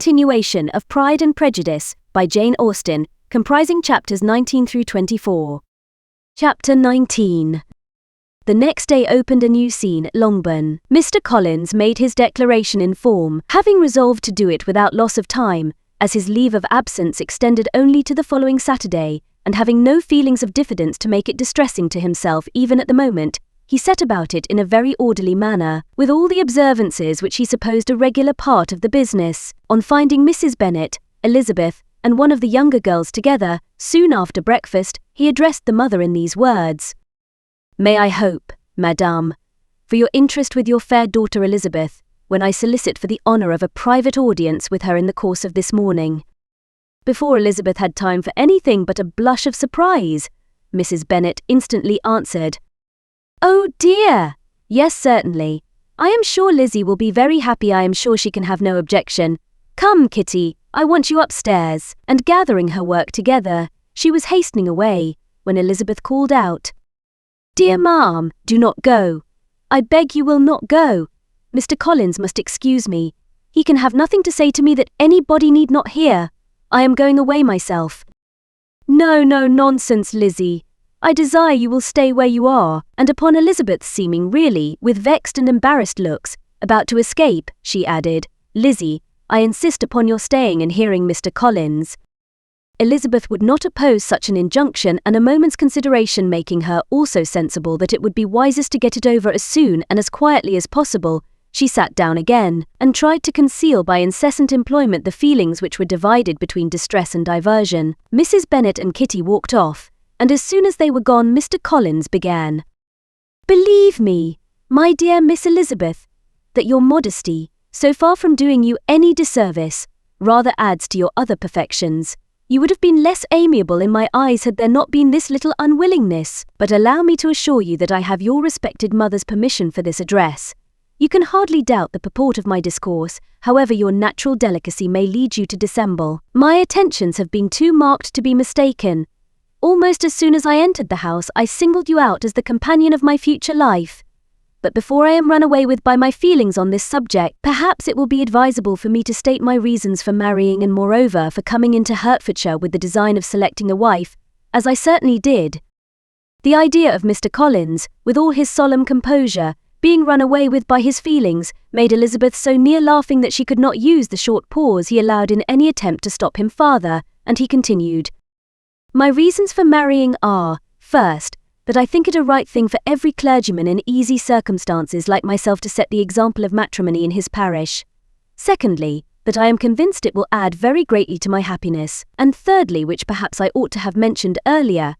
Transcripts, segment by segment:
continuation of Pride and Prejudice by Jane Austen, comprising chapters 19 through 24. Chapter 19. The next day opened a new scene at Longbourn. Mr. Collins made his declaration in form, having resolved to do it without loss of time, as his leave of absence extended only to the following Saturday, and having no feelings of diffidence to make it distressing to himself even at the moment, he set about it in a very orderly manner, with all the observances which he supposed a regular part of the business. On finding Mrs. Bennet, Elizabeth, and one of the younger girls together, soon after breakfast, he addressed the mother in these words: "May I hope, Madame, for your interest with your fair daughter Elizabeth, when I solicit for the honour of a private audience with her in the course of this morning." Before Elizabeth had time for anything but a blush of surprise, Mrs. Bennet instantly answered, "Oh dear! Yes, certainly. I am sure Lizzie will be very happy. I am sure she can have no objection. Come, Kitty, I want you upstairs." And gathering her work together, she was hastening away, when Elizabeth called out, "Dear ma'am, do not go. I beg you will not go. Mr. Collins must excuse me. He can have nothing to say to me that anybody need not hear. I am going away myself." "No, nonsense, Lizzie. I desire you will stay where you are." And upon Elizabeth seeming really, with vexed and embarrassed looks, about to escape, she added, "Lizzie, I insist upon your staying and hearing Mr. Collins." Elizabeth would not oppose such an injunction, and a moment's consideration making her also sensible that it would be wisest to get it over as soon and as quietly as possible, she sat down again, and tried to conceal by incessant employment the feelings which were divided between distress and diversion. Mrs. Bennet and Kitty walked off, and as soon as they were gone Mr. Collins began. "Believe me, my dear Miss Elizabeth, that your modesty, so far from doing you any disservice, rather adds to your other perfections. You would have been less amiable in my eyes had there not been this little unwillingness. But allow me to assure you that I have your respected mother's permission for this address. You can hardly doubt the purport of my discourse, however your natural delicacy may lead you to dissemble. My attentions have been too marked to be mistaken. Almost as soon as I entered the house, I singled you out as the companion of my future life. But before I am run away with by my feelings on this subject, perhaps it will be advisable for me to state my reasons for marrying and moreover for coming into Hertfordshire with the design of selecting a wife, as I certainly did. The idea of Mr. Collins, with all his solemn composure, being run away with by his feelings, made Elizabeth so near laughing that she could not use the short pause he allowed in any attempt to stop him farther, and he continued, "My reasons for marrying are, first, that I think it a right thing for every clergyman in easy circumstances like myself to set the example of matrimony in his parish. Secondly, that I am convinced it will add very greatly to my happiness. And thirdly, which perhaps I ought to have mentioned earlier,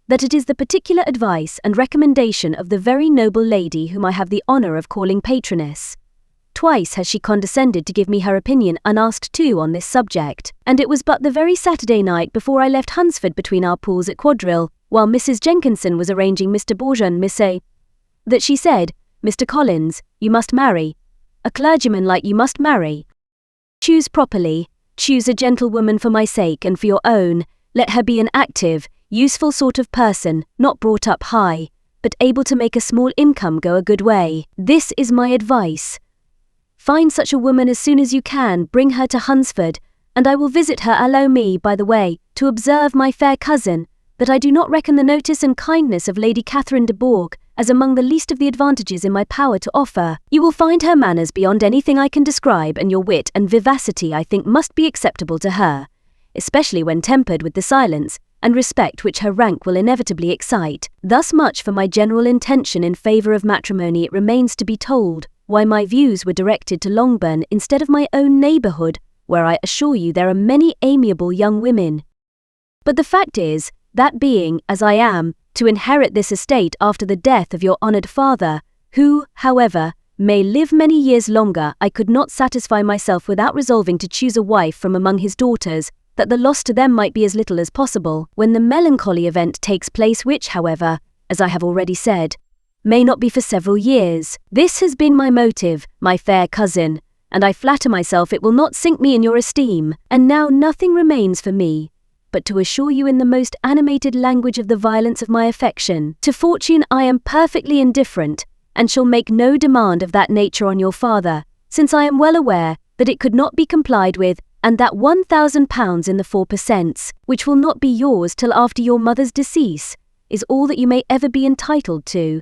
that it is the particular advice and recommendation of the very noble lady whom I have the honour of calling patroness. Twice has she condescended to give me her opinion unasked too on this subject, and it was but the very Saturday night before I left Hunsford between our pools at quadrille, while Mrs. Jenkinson was arranging Mr. Bourgeon Misse, that she said, 'Mr. Collins, you must marry. A clergyman like you must marry. Choose properly, choose a gentlewoman for my sake and for your own. Let her be an active, useful sort of person, not brought up high, but able to make a small income go a good way. This is my advice. Find such a woman as soon as you can, bring her to Hunsford, and I will visit her. Allow me, by the way, to observe, my fair cousin, that I do not reckon the notice and kindness of Lady Catherine de Bourgh as among the least of the advantages in my power to offer. You will find her manners beyond anything I can describe, and your wit and vivacity I think must be acceptable to her, especially when tempered with the silence and respect which her rank will inevitably excite. Thus much for my general intention in favour of matrimony. It remains to be told why my views were directed to Longbourn instead of my own neighbourhood, where I assure you there are many amiable young women. But the fact is, that being, as I am, to inherit this estate after the death of your honoured father, who, however, may live many years longer, I could not satisfy myself without resolving to choose a wife from among his daughters, that the loss to them might be as little as possible, when the melancholy event takes place which, however, as I have already said, may not be for several years. This has been my motive, my fair cousin, and I flatter myself it will not sink me in your esteem. And now nothing remains for me but to assure you in the most animated language of the violence of my affection. To fortune I am perfectly indifferent, and shall make no demand of that nature on your father, since I am well aware that it could not be complied with and that £1,000 in the 4%, which will not be yours till after your mother's decease, is all that you may ever be entitled to.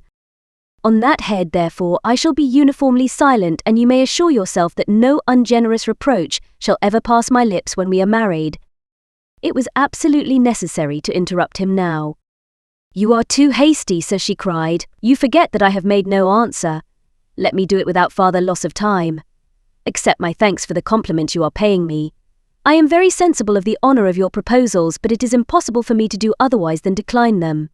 On that head, therefore, I shall be uniformly silent, and you may assure yourself that no ungenerous reproach shall ever pass my lips when we are married." It was absolutely necessary to interrupt him now. "You are too hasty, sir," she cried. "You forget that I have made no answer. Let me do it without farther loss of time. Accept my thanks for the compliment you are paying me. I am very sensible of the honour of your proposals, but it is impossible for me to do otherwise than decline them."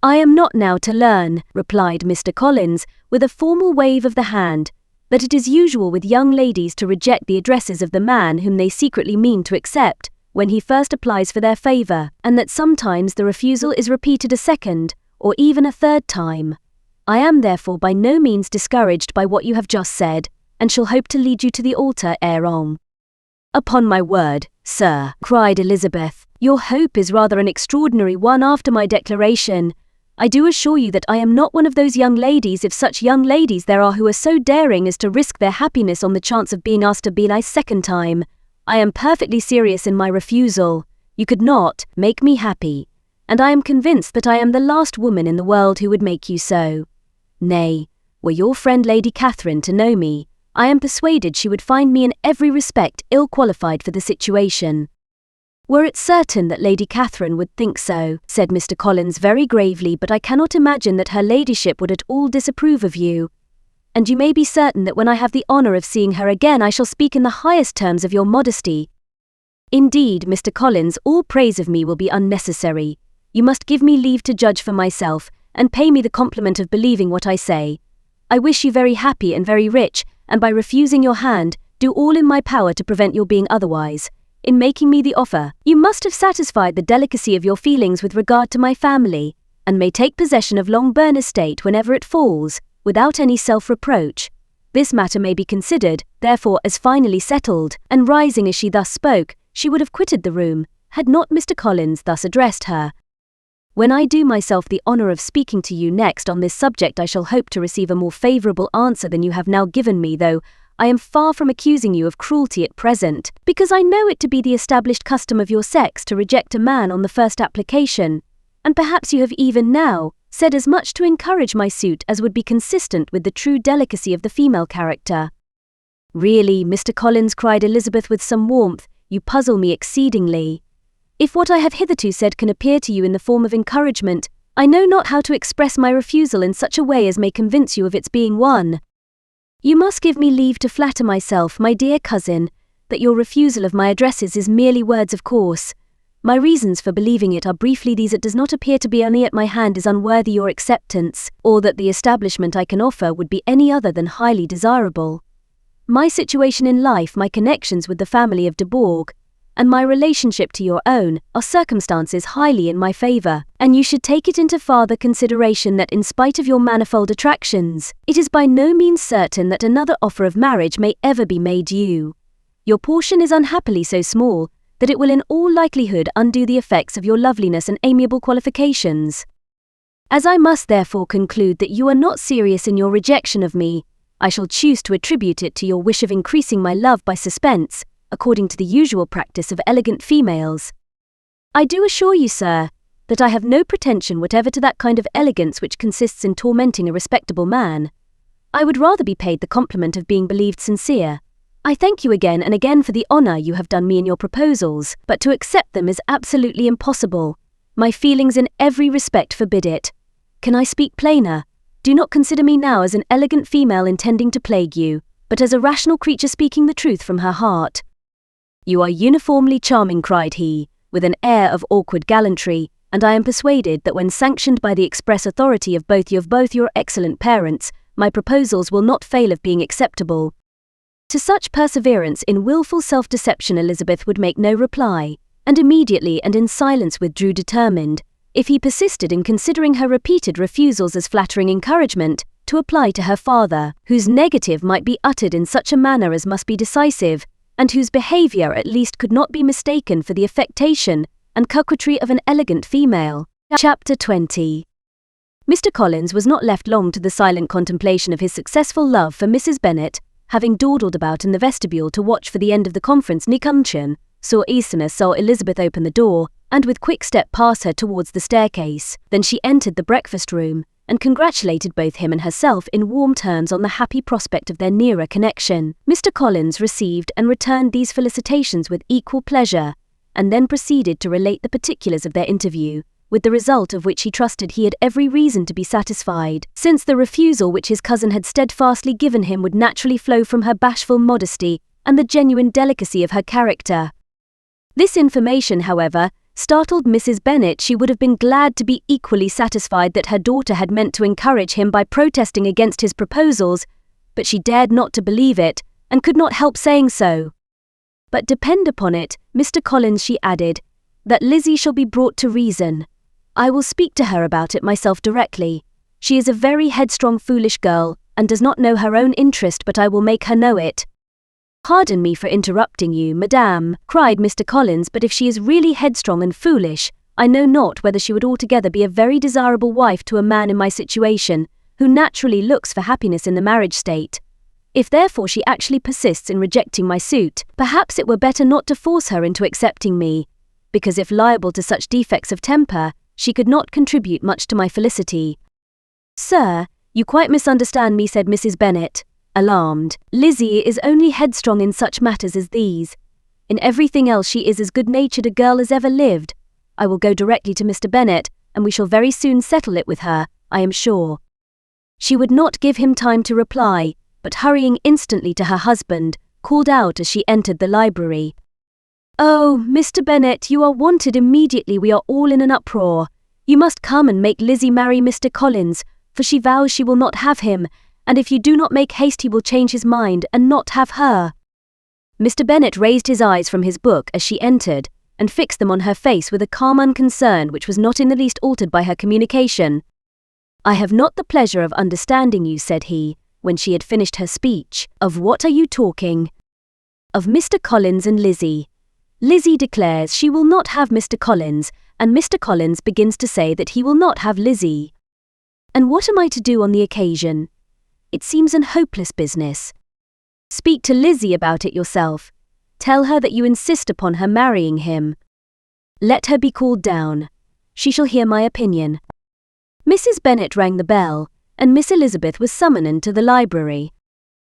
"I am not now to learn," replied Mr. Collins, with a formal wave of the hand, "that it is usual with young ladies to reject the addresses of the man whom they secretly mean to accept, when he first applies for their favour, and that sometimes the refusal is repeated a second, or even a third time. I am therefore by no means discouraged by what you have just said, and shall hope to lead you to the altar ere long." "Upon my word, sir," cried Elizabeth, "your hope is rather an extraordinary one after my declaration. I do assure you that I am not one of those young ladies, if such young ladies there are, who are so daring as to risk their happiness on the chance of being asked to be a second time. I am perfectly serious in my refusal. You could not make me happy, and I am convinced that I am the last woman in the world who would make you so. Nay, were your friend Lady Catherine to know me, I am persuaded she would find me in every respect ill qualified for the situation." "Were it certain that Lady Catherine would think so," said Mr. Collins very gravely, "but I cannot imagine that her ladyship would at all disapprove of you. And you may be certain that when I have the honour of seeing her again I shall speak in the highest terms of your modesty. Indeed, Mr. Collins, all praise of me will be unnecessary. You must give me leave to judge for myself, and pay me the compliment of believing what I say. I wish you very happy and very rich, and by refusing your hand, do all in my power to prevent your being otherwise. In making me the offer, you must have satisfied the delicacy of your feelings with regard to my family, and may take possession of Longbourn estate whenever it falls, without any self-reproach. This matter may be considered, therefore, as finally settled," and rising as she thus spoke, she would have quitted the room, had not Mr. Collins thus addressed her. "When I do myself the honour of speaking to you next on this subject, I shall hope to receive a more favourable answer than you have now given me, though I am far from accusing you of cruelty at present, because I know it to be the established custom of your sex to reject a man on the first application, and perhaps you have even now said as much to encourage my suit as would be consistent with the true delicacy of the female character." "Really, Mr. Collins," cried Elizabeth with some warmth, "you puzzle me exceedingly. If what I have hitherto said can appear to you in the form of encouragement, I know not how to express my refusal in such a way as may convince you of its being one. You must give me leave to flatter myself, my dear cousin, that your refusal of my addresses is merely words of course. My reasons for believing it are briefly these: it does not appear to be any at my hand is unworthy your acceptance, or that the establishment I can offer would be any other than highly desirable. My situation in life, my connections with the family of de Bourgh, and my relationship to your own, are circumstances highly in my favour, and you should take it into farther consideration that in spite of your manifold attractions, it is by no means certain that another offer of marriage may ever be made you. Your portion is unhappily so small that it will in all likelihood undo the effects of your loveliness and amiable qualifications. As I must therefore conclude that you are not serious in your rejection of me, I shall choose to attribute it to your wish of increasing my love by suspense, according to the usual practice of elegant females. I do assure you, sir, that I have no pretension whatever to that kind of elegance which consists in tormenting a respectable man. I would rather be paid the compliment of being believed sincere. I thank you again and again for the honour you have done me in your proposals, but to accept them is absolutely impossible. My feelings in every respect forbid it. Can I speak plainer? Do not consider me now as an elegant female intending to plague you, but as a rational creature speaking the truth from her heart. You are uniformly charming, cried he, with an air of awkward gallantry, and I am persuaded that when sanctioned by the express authority of both your excellent parents, my proposals will not fail of being acceptable. To such perseverance in wilful self-deception Elizabeth would make no reply, and immediately and in silence withdrew, determined, if he persisted in considering her repeated refusals as flattering encouragement, to apply to her father, whose negative might be uttered in such a manner as must be decisive, and whose behaviour at least could not be mistaken for the affectation and coquetry of an elegant female. Chapter 20. Mr. Collins was not left long to the silent contemplation of his successful love for Mrs. Bennet, having dawdled about in the vestibule to watch for the end of the conference, Nikunchen saw Elizabeth open the door, and with quick step pass her towards the staircase. Then she entered the breakfast room, and congratulated both him and herself in warm terms on the happy prospect of their nearer connection. Mr. Collins received and returned these felicitations with equal pleasure, and then proceeded to relate the particulars of their interview, with the result of which he trusted he had every reason to be satisfied, since the refusal which his cousin had steadfastly given him would naturally flow from her bashful modesty and the genuine delicacy of her character. This information, however, startled Mrs. Bennet. She would have been glad to be equally satisfied that her daughter had meant to encourage him by protesting against his proposals, but she dared not to believe it, and could not help saying so. But depend upon it, Mr. Collins, she added, that Lizzie shall be brought to reason. I will speak to her about it myself directly. She is a very headstrong, foolish girl, and does not know her own interest, but I will make her know it. Pardon me for interrupting you, madame, cried Mr. Collins, but if she is really headstrong and foolish, I know not whether she would altogether be a very desirable wife to a man in my situation, who naturally looks for happiness in the marriage state. If therefore she actually persists in rejecting my suit, perhaps it were better not to force her into accepting me, because if liable to such defects of temper, she could not contribute much to my felicity. Sir, you quite misunderstand me, said Mrs. Bennet, alarmed. Lizzie is only headstrong in such matters as these. In everything else she is as good-natured a girl as ever lived. I will go directly to Mr. Bennet, and we shall very soon settle it with her, I am sure. She would not give him time to reply, but hurrying instantly to her husband, called out as she entered the library. Oh, Mr. Bennet, you are wanted immediately. We are all in an uproar. You must come and make Lizzie marry Mr. Collins, for she vows she will not have him, and if you do not make haste he will change his mind and not have her. Mr. Bennet raised his eyes from his book as she entered, and fixed them on her face with a calm unconcern which was not in the least altered by her communication. I have not the pleasure of understanding you, said he, when she had finished her speech. Of what are you talking? Of Mr. Collins and Lizzie. Lizzie declares she will not have Mr. Collins, and Mr. Collins begins to say that he will not have Lizzie. And what am I to do on the occasion? It seems an hopeless business. Speak to Lizzie about it yourself. Tell her that you insist upon her marrying him. Let her be called down. She shall hear my opinion. Mrs. Bennet rang the bell, and Miss Elizabeth was summoned to the library.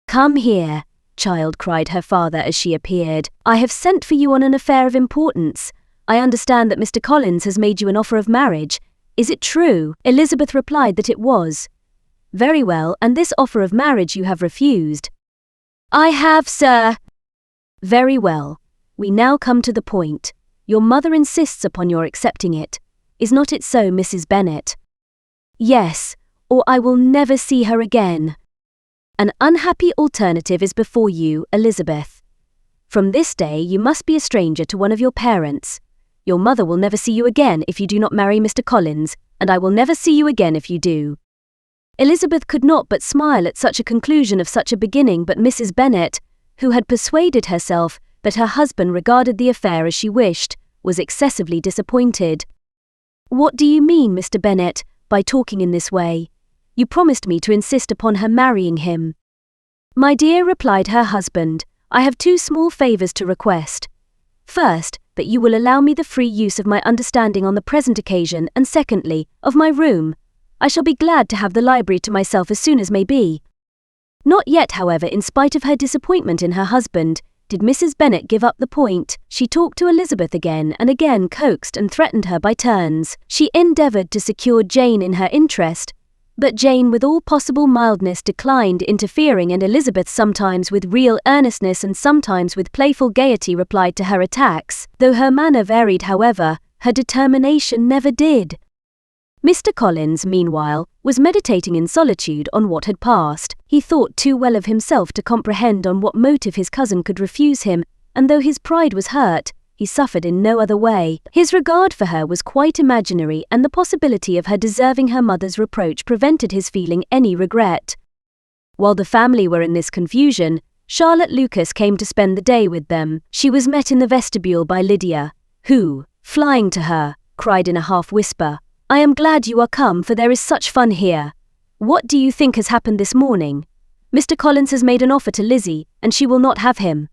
Come here, child, cried her father as she appeared. I have sent for you on an affair of importance. I understand that Mr. Collins has made you an offer of marriage. Is it true? Elizabeth replied that it was. Very well, and this offer of marriage you have refused. I have, sir. Very well. We now come to the point. Your mother insists upon your accepting it. Is not it so, Mrs. Bennet? Yes, or I will never see her again. An unhappy alternative is before you, Elizabeth. From this day you must be a stranger to one of your parents. Your mother will never see you again if you do not marry Mr. Collins, and I will never see you again if you do. Elizabeth could not but smile at such a conclusion of such a beginning, but Mrs. Bennet, who had persuaded herself that her husband regarded the affair as she wished, was excessively disappointed. What do you mean, Mr. Bennet, by talking in this way? You promised me to insist upon her marrying him. My dear, replied her husband, I have two small favours to request. First, that you will allow me the free use of my understanding on the present occasion, and secondly, of my room. I shall be glad to have the library to myself as soon as may be. Not yet, however, in spite of her disappointment in her husband, did Mrs. Bennet give up the point. She talked to Elizabeth again and again, coaxed and threatened her by turns. She endeavoured to secure Jane in her interest, but Jane with all possible mildness declined interfering, and Elizabeth, sometimes with real earnestness and sometimes with playful gaiety, replied to her attacks. Though her manner varied, however, her determination never did. Mr. Collins, meanwhile, was meditating in solitude on what had passed. He thought too well of himself to comprehend on what motive his cousin could refuse him, and though his pride was hurt, he suffered in no other way. His regard for her was quite imaginary, and the possibility of her deserving her mother's reproach prevented his feeling any regret. While the family were in this confusion, Charlotte Lucas came to spend the day with them. She was met in the vestibule by Lydia, who, flying to her, cried in a half-whisper, I am glad you are come, for there is such fun here. What do you think has happened this morning? Mr. Collins has made an offer to Lizzie, and she will not have him."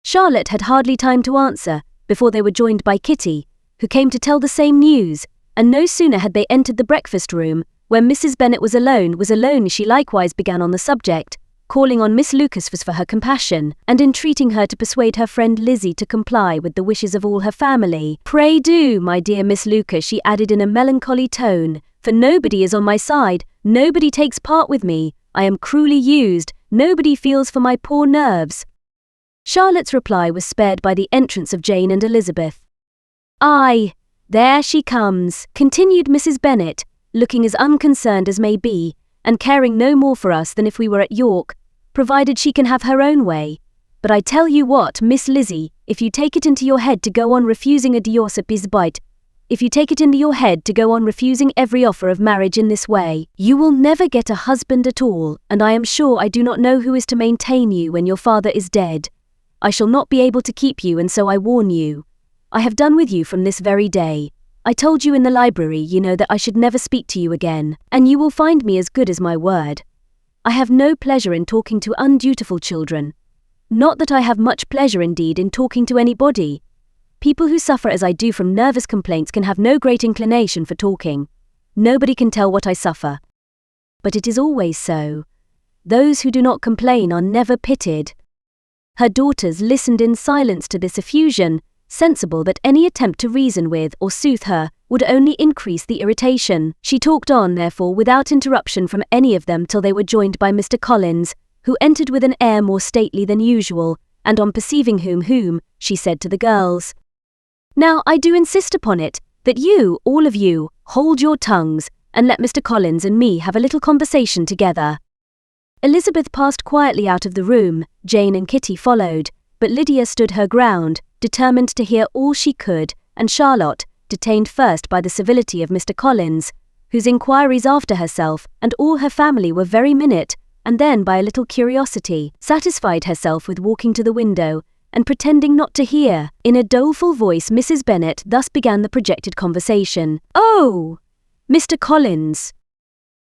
Charlotte had hardly time to answer before they were joined by Kitty, who came to tell the same news, and no sooner had they entered the breakfast room, when Mrs. Bennet was alone, she likewise began on the subject, calling on Miss Lucas for her compassion, and entreating her to persuade her friend Lizzie to comply with the wishes of all her family. "Pray do, my dear Miss Lucas," she added in a melancholy tone, "for nobody is on my side, nobody takes part with me, I am cruelly used, nobody feels for my poor nerves." Charlotte's reply was spared by the entrance of Jane and Elizabeth. "Aye, there she comes," continued Mrs. Bennet, looking as unconcerned as may be, and caring no more for us than if we were at York, provided she can have her own way. "But I tell you what, Miss Lizzie, if you take it into your head to go on refusing a divorce at Bisbite, if you take it into your head to go on refusing every offer of marriage in this way, you will never get a husband at all, and I am sure I do not know who is to maintain you when your father is dead. I shall not be able to keep you, and so I warn you. I have done with you from this very day. I told you in the library, you know, that I should never speak to you again, and you will find me as good as my word. I have no pleasure in talking to undutiful children. Not that I have much pleasure indeed in talking to anybody. People who suffer as I do from nervous complaints can have no great inclination for talking. Nobody can tell what I suffer. But it is always so. Those who do not complain are never pitied." Her daughters listened in silence to this effusion, sensible that any attempt to reason with or soothe her would only increase the irritation. She talked on, therefore, without interruption from any of them till they were joined by Mr. Collins, who entered with an air more stately than usual, and on perceiving whom, she said to the girls, "Now I do insist upon it, that you, all of you, hold your tongues, and let Mr. Collins and me have a little conversation together." Elizabeth passed quietly out of the room, Jane and Kitty followed, but Lydia stood her ground, determined to hear all she could, and Charlotte, detained first by the civility of Mr. Collins, whose inquiries after herself and all her family were very minute, and then by a little curiosity, satisfied herself with walking to the window, and pretending not to hear. In a doleful voice Mrs. Bennet thus began the projected conversation. "Oh, Mr. Collins."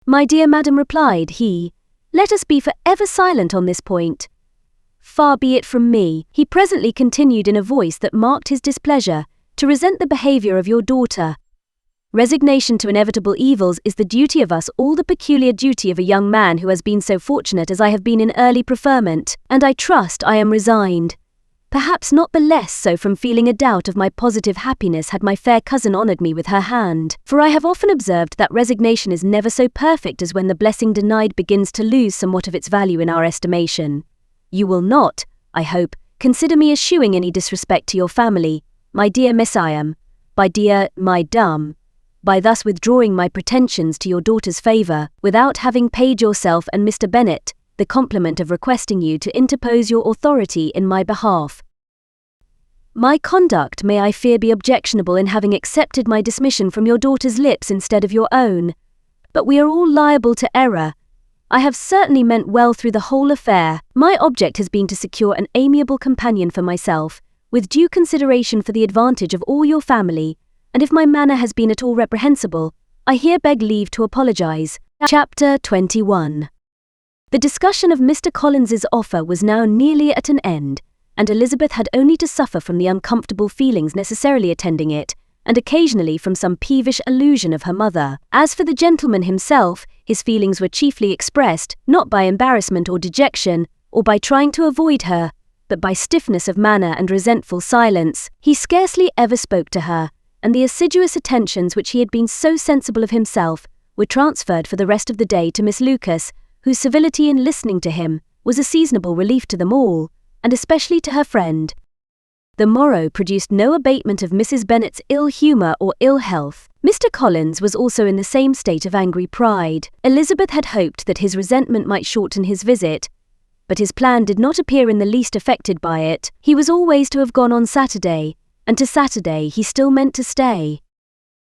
"My dear madam," replied he, "let us be for ever silent on this point." "Far be it from me," he presently continued in a voice that marked his displeasure, "to resent the behavior of your daughter. Resignation to inevitable evils is the duty of us all, the peculiar duty of a young man who has been so fortunate as I have been in early preferment, and I trust I am resigned. Perhaps not the less so from feeling a doubt of my positive happiness had my fair cousin honoured me with her hand, for I have often observed that resignation is never so perfect as when the blessing denied begins to lose somewhat of its value in our estimation. You will not, I hope, consider me as shewing any disrespect to your family, my dear Messiah, my dame, by thus withdrawing my pretensions to your daughter's favour, without having paid yourself and Mr. Bennet the compliment of requesting you to interpose your authority in my behalf. My conduct may, I fear, be objectionable in having accepted my dismission from your daughter's lips instead of your own, but we are all liable to error. I have certainly meant well through the whole affair. My object has been to secure an amiable companion for myself, with due consideration for the advantage of all your family, and if my manner has been at all reprehensible, I here beg leave to apologize. Chapter 21. The discussion of Mr. Collins's offer was now nearly at an end, and Elizabeth had only to suffer from the uncomfortable feelings necessarily attending it, and occasionally from some peevish allusion of her mother. As for the gentleman himself, his feelings were chiefly expressed, not by embarrassment or dejection, or by trying to avoid her, but by stiffness of manner and resentful silence. He scarcely ever spoke to her, and the assiduous attentions which he had been so sensible of himself were transferred for the rest of the day to Miss Lucas, whose civility in listening to him was a seasonable relief to them all, and especially to her friend. The morrow produced no abatement of Mrs. Bennet's ill humour or ill health. Mr. Collins was also in the same state of angry pride. Elizabeth had hoped that his resentment might shorten his visit, but his plan did not appear in the least affected by it. He was always to have gone on Saturday, and to Saturday he still meant to stay.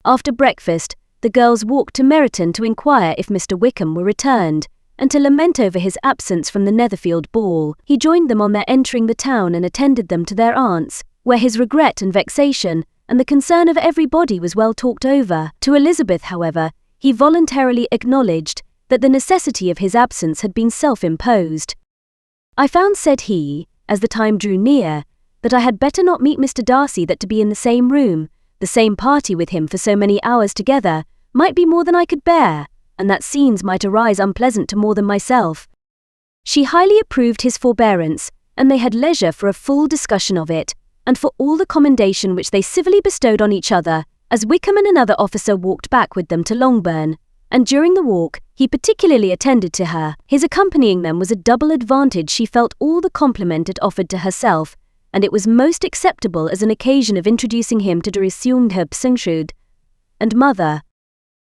After breakfast, the girls walked to Meryton to inquire if Mr. Wickham were returned, and to lament over his absence from the Netherfield ball. He joined them on their entering the town and attended them to their aunt's, where his regret and vexation, and the concern of everybody was well talked over. To Elizabeth, however, he voluntarily acknowledged that the necessity of his absence had been self-imposed. "I found," said he, as the time drew near, "that I had better not meet Mr. Darcy, that to be in the same room, the same party with him for so many hours together, might be more than I could bear, and that scenes might arise unpleasant to more than myself." She highly approved his forbearance, and they had leisure for a full discussion of it, and for all the commendation which they civilly bestowed on each other, as Wickham and another officer walked back with them to Longbourn, and during the walk, he particularly attended to her. His accompanying them was a double advantage. She felt all the compliment it offered to herself, and it was most acceptable as an occasion of introducing him to Drisung and mother.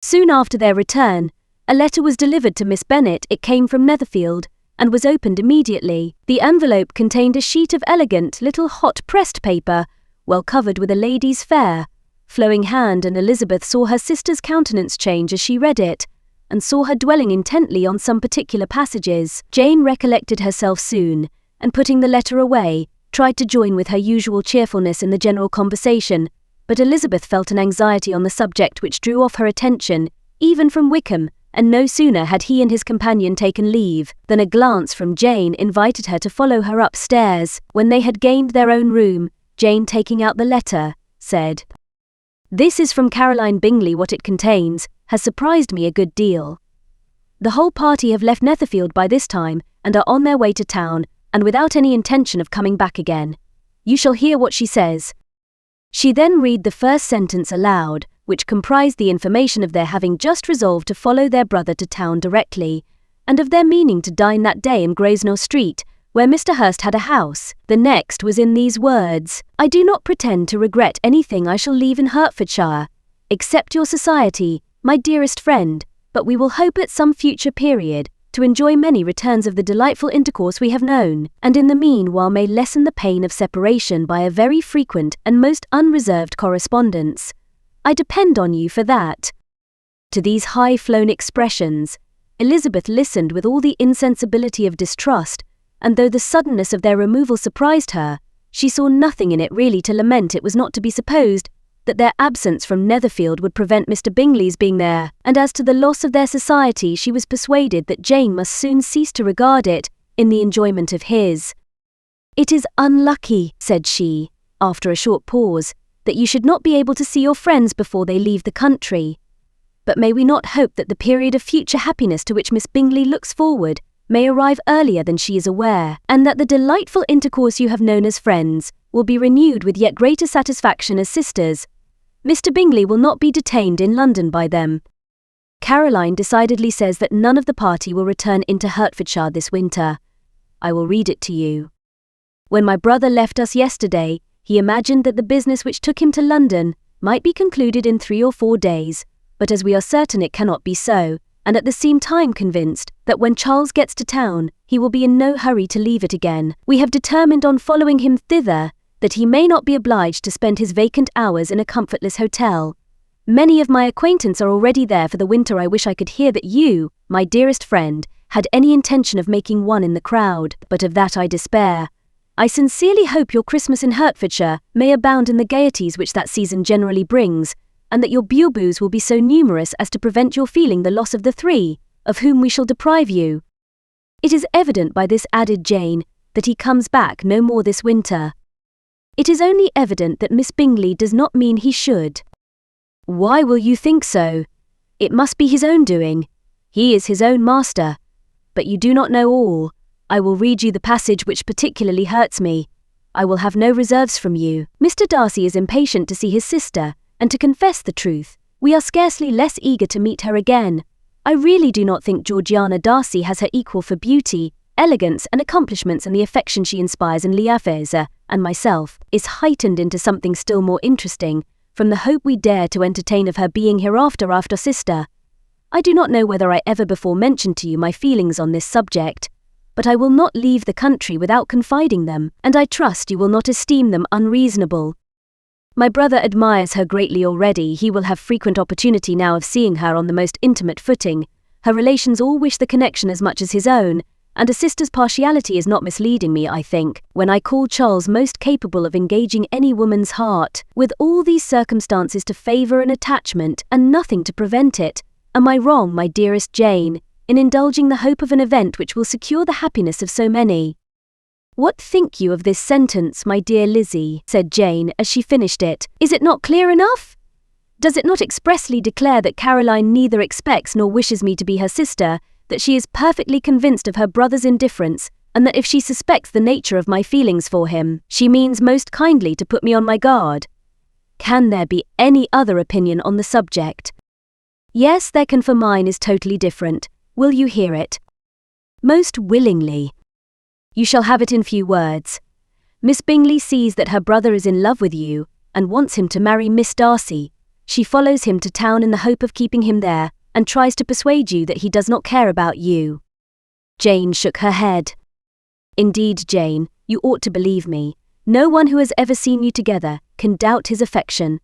Soon after their return, a letter was delivered to Miss Bennet. It came from Netherfield, and was opened immediately. The envelope contained a sheet of elegant little hot-pressed paper, well covered with a lady's fair, flowing hand, and Elizabeth saw her sister's countenance change as she read it, and saw her dwelling intently on some particular passages. Jane recollected herself soon, and putting the letter away, tried to join with her usual cheerfulness in the general conversation, but Elizabeth felt an anxiety on the subject which drew off her attention, even from Wickham, and no sooner had he and his companion taken leave, than a glance from Jane invited her to follow her upstairs. When they had gained their own room, Jane, taking out the letter, said, "This is from Caroline Bingley. What it contains has surprised me a good deal. The whole party have left Netherfield by this time, and are on their way to town, and without any intention of coming back again. You shall hear what she says." She then read the first sentence aloud, which comprised the information of their having just resolved to follow their brother to town directly, and of their meaning to dine that day in Grosvenor Street, where Mr. Hurst had a house. The next was in these words: "I do not pretend to regret anything I shall leave in Hertfordshire, except your society, my dearest friend, but we will hope at some future period to enjoy many returns of the delightful intercourse we have known, and in the meanwhile may lessen the pain of separation by a very frequent and most unreserved correspondence. I depend on you for that." To these high-flown expressions, Elizabeth listened with all the insensibility of distrust, and though the suddenness of their removal surprised her, she saw nothing in it really to lament. It was not to be supposed that their absence from Netherfield would prevent Mr. Bingley's being there, and as to the loss of their society, she was persuaded that Jane must soon cease to regard it in the enjoyment of his. "It is unlucky," said she, after a short pause, "that you should not be able to see your friends before they leave the country. But may we not hope that the period of future happiness to which Miss Bingley looks forward may arrive earlier than she is aware, and that the delightful intercourse you have known as friends will be renewed with yet greater satisfaction as sisters. Mr. Bingley will not be detained in London by them. Caroline decidedly says that none of the party will return into Hertfordshire this winter. I will read it to you. When my brother left us yesterday, he imagined that the business which took him to London might be concluded in 3 or 4 days, but as we are certain it cannot be so, and at the same time convinced that when Charles gets to town, he will be in no hurry to leave it again, we have determined on following him thither, that he may not be obliged to spend his vacant hours in a comfortless hotel. Many of my acquaintance are already there for the winter. I wish I could hear that you, my dearest friend, had any intention of making one in the crowd, but of that I despair. I sincerely hope your Christmas in Hertfordshire may abound in the gaieties which that season generally brings, and that your bourbons will be so numerous as to prevent your feeling the loss of the 3, of whom we shall deprive you. It is evident by this," added Jane, "that he comes back no more this winter. It is only evident that Miss Bingley does not mean he should." "Why will you think so? It must be his own doing. He is his own master. But you do not know all. I will read you the passage which particularly hurts me. I will have no reserves from you. Mr. Darcy is impatient to see his sister, and to confess the truth, we are scarcely less eager to meet her again. I really do not think Georgiana Darcy has her equal for beauty, elegance and accomplishments, and the affection she inspires in Leafeza and myself is heightened into something still more interesting from the hope we dare to entertain of her being hereafter after sister. I do not know whether I ever before mentioned to you my feelings on this subject, but I will not leave the country without confiding them, and I trust you will not esteem them unreasonable. My brother admires her greatly already. He will have frequent opportunity now of seeing her on the most intimate footing. Her relations all wish the connection as much as his own, and a sister's partiality is not misleading me, I think, when I call Charles most capable of engaging any woman's heart. With all these circumstances to favour an attachment, and nothing to prevent it, am I wrong, my dearest Jane, in indulging the hope of an event which will secure the happiness of so many. What think you of this sentence, my dear Lizzie? Said Jane as she finished it. Is it not clear enough? Does it not expressly declare that Caroline neither expects nor wishes me to be her sister, that she is perfectly convinced of her brother's indifference, and that if she suspects the nature of my feelings for him, she means most kindly to put me on my guard? Can there be any other opinion on the subject? Yes, there can, for mine is totally different. Will you hear it? Most willingly. You shall have it in few words. Miss Bingley sees that her brother is in love with you, and wants him to marry Miss Darcy. She follows him to town in the hope of keeping him there, and tries to persuade you that he does not care about you. Jane shook her head. Indeed, Jane, you ought to believe me. No one who has ever seen you together can doubt his affection.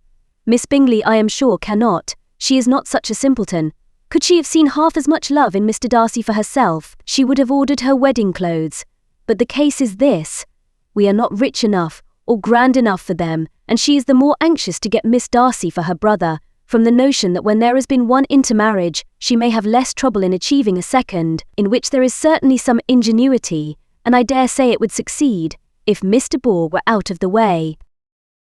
Miss Bingley, I am sure, cannot. She is not such a simpleton. Could she have seen half as much love in Mr. Darcy for herself, she would have ordered her wedding clothes. But the case is this. We are not rich enough or grand enough for them, and she is the more anxious to get Miss Darcy for her brother, from the notion that when there has been one intermarriage, she may have less trouble in achieving a second, in which there is certainly some ingenuity, and I dare say it would succeed, if Mr. Bore were out of the way.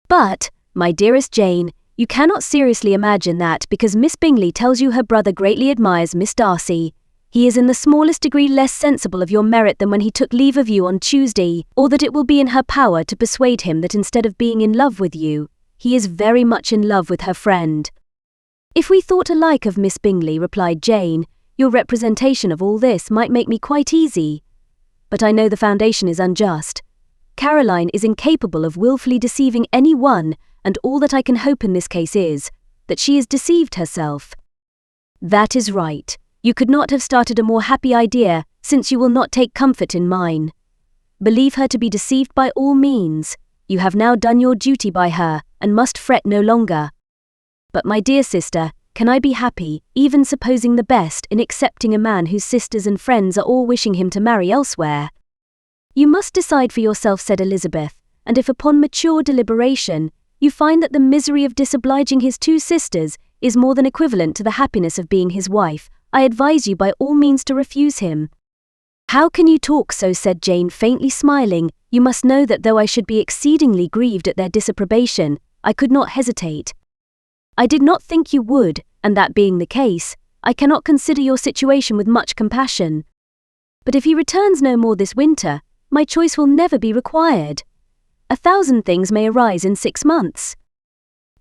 But, my dearest Jane, you cannot seriously imagine that because Miss Bingley tells you her brother greatly admires Miss Darcy, he is in the smallest degree less sensible of your merit than when he took leave of you on Tuesday, or that it will be in her power to persuade him that instead of being in love with you, he is very much in love with her friend. If we thought alike of Miss Bingley, replied Jane, your representation of all this might make me quite easy. But I know the foundation is unjust. Caroline is incapable of wilfully deceiving any one, and all that I can hope in this case is, that she has deceived herself. That is right. You could not have started a more happy idea, since you will not take comfort in mine. Believe her to be deceived by all means. You have now done your duty by her, and must fret no longer. But my dear sister, can I be happy, even supposing the best, in accepting a man whose sisters and friends are all wishing him to marry elsewhere? You must decide for yourself, said Elizabeth, and if upon mature deliberation, you find that the misery of disobliging his two sisters is more than equivalent to the happiness of being his wife, I advise you by all means to refuse him. How can you talk so, said Jane, faintly smiling. You must know that though I should be exceedingly grieved at their disapprobation, I could not hesitate. I did not think you would, and that being the case, I cannot consider your situation with much compassion. But if he returns no more this winter, my choice will never be required. 1,000 things may arise in 6 months.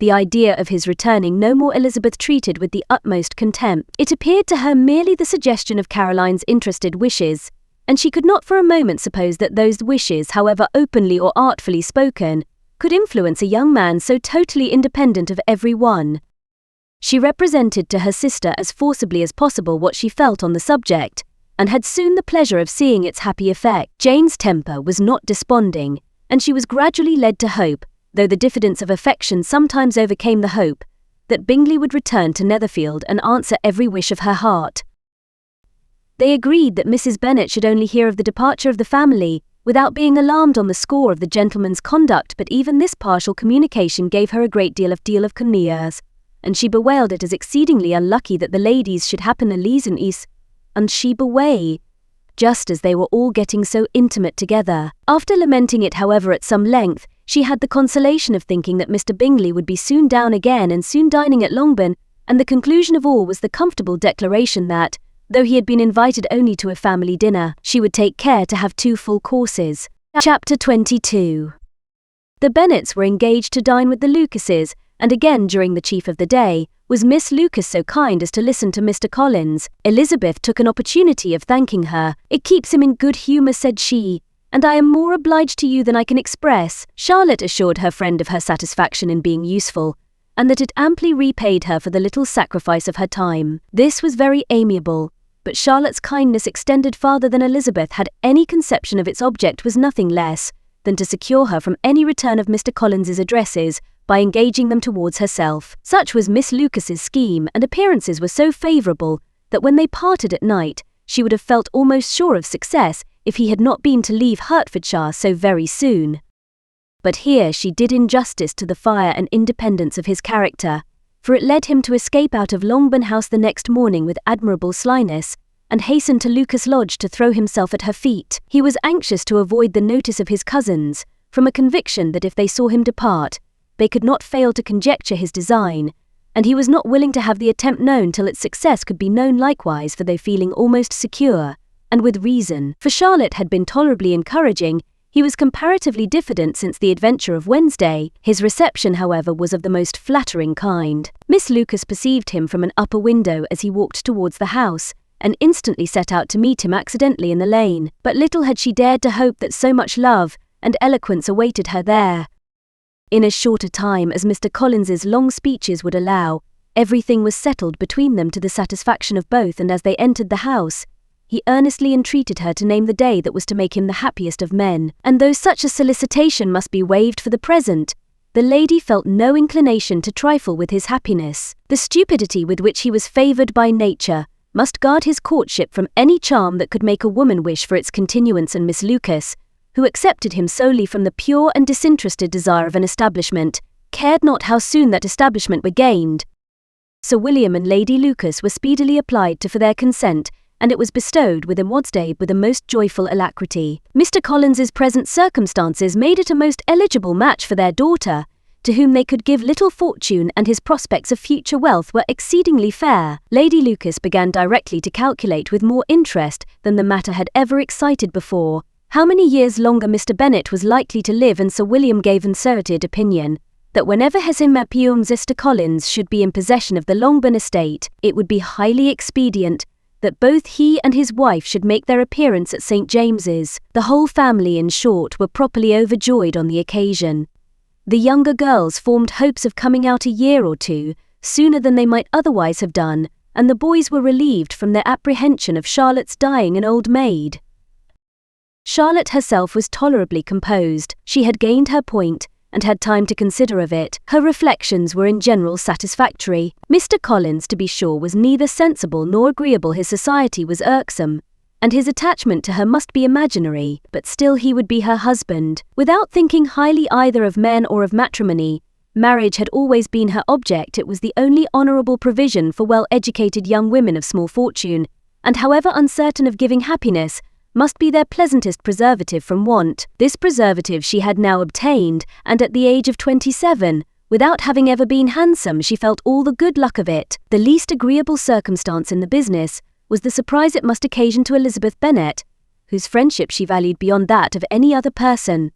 The idea of his returning no more Elizabeth treated with the utmost contempt. It appeared to her merely the suggestion of Caroline's interested wishes, and she could not for a moment suppose that those wishes, however openly or artfully spoken, could influence a young man so totally independent of every one. She represented to her sister as forcibly as possible what she felt on the subject, and had soon the pleasure of seeing its happy effect. Jane's temper was not desponding, and she was gradually led to hope, though the diffidence of affection sometimes overcame the hope, that Bingley would return to Netherfield and answer every wish of her heart. They agreed that Mrs. Bennet should only hear of the departure of the family, without being alarmed on the score of the gentleman's conduct, but even this partial communication gave her a great deal of conneers, and she bewailed it as exceedingly unlucky that the ladies should happen to lessen is, and she beway, just as they were all getting so intimate together. After lamenting it, however, at some length, she had the consolation of thinking that Mr. Bingley would be soon down again and soon dining at Longbourn, and the conclusion of all was the comfortable declaration that, though he had been invited only to a family dinner, she would take care to have 2 full courses. Chapter 22. The Bennets were engaged to dine with the Lucases, and again during the chief of the day, was Miss Lucas so kind as to listen to Mr. Collins. Elizabeth took an opportunity of thanking her. It keeps him in good humour, said she, and I am more obliged to you than I can express. Charlotte assured her friend of her satisfaction in being useful, and that it amply repaid her for the little sacrifice of her time. This was very amiable, but Charlotte's kindness extended farther than Elizabeth had any conception of. Its object was nothing less than to secure her from any return of Mr. Collins's addresses by engaging them towards herself. Such was Miss Lucas's scheme, and appearances were so favourable that when they parted at night, she would have felt almost sure of success if he had not been to leave Hertfordshire so very soon. But here she did injustice to the fire and independence of his character, for it led him to escape out of Longbourn House the next morning with admirable slyness, and hastened to Lucas Lodge to throw himself at her feet. He was anxious to avoid the notice of his cousins, from a conviction that if they saw him depart, they could not fail to conjecture his design, and he was not willing to have the attempt known till its success could be known likewise, for though feeling almost secure, and with reason, for Charlotte had been tolerably encouraging, he was comparatively diffident since the adventure of Wednesday. His reception, however, was of the most flattering kind. Miss Lucas perceived him from an upper window as he walked towards the house, and instantly set out to meet him accidentally in the lane, but little had she dared to hope that so much love and eloquence awaited her there. In as short a time as Mr. Collins's long speeches would allow, everything was settled between them to the satisfaction of both, and as they entered the house, he earnestly entreated her to name the day that was to make him the happiest of men, and though such a solicitation must be waived for the present, the lady felt no inclination to trifle with his happiness. The stupidity with which he was favoured by nature must guard his courtship from any charm that could make a woman wish for its continuance, and Miss Lucas, who accepted him solely from the pure and disinterested desire of an establishment, cared not how soon that establishment were gained. Sir William and Lady Lucas were speedily applied to for their consent, and it was bestowed within Wadsday with a most joyful alacrity. Mr. Collins's present circumstances made it a most eligible match for their daughter, to whom they could give little fortune, and his prospects of future wealth were exceedingly fair. Lady Lucas began directly to calculate with more interest than the matter had ever excited before how many years longer Mr. Bennet was likely to live, and Sir William gave uncertain opinion that whenever his Mr. Collins should be in possession of the Longbourn estate, it would be highly expedient that both he and his wife should make their appearance at St. James's. The whole family, in short, were properly overjoyed on the occasion. The younger girls formed hopes of coming out a year or two sooner than they might otherwise have done, and the boys were relieved from their apprehension of Charlotte's dying an old maid. Charlotte herself was tolerably composed. She had gained her point, and had time to consider of it. Her reflections were in general satisfactory. Mr. Collins, to be sure, was neither sensible nor agreeable. His society was irksome, and his attachment to her must be imaginary, but still he would be her husband. Without thinking highly either of men or of matrimony, marriage had always been her object. It was the only honourable provision for well-educated young women of small fortune, and however uncertain of giving happiness, must be their pleasantest preservative from want. This preservative she had now obtained, and at the age of 27, without having ever been handsome, she felt all the good luck of it. The least agreeable circumstance in the business was the surprise it must occasion to Elizabeth Bennet, whose friendship she valued beyond that of any other person.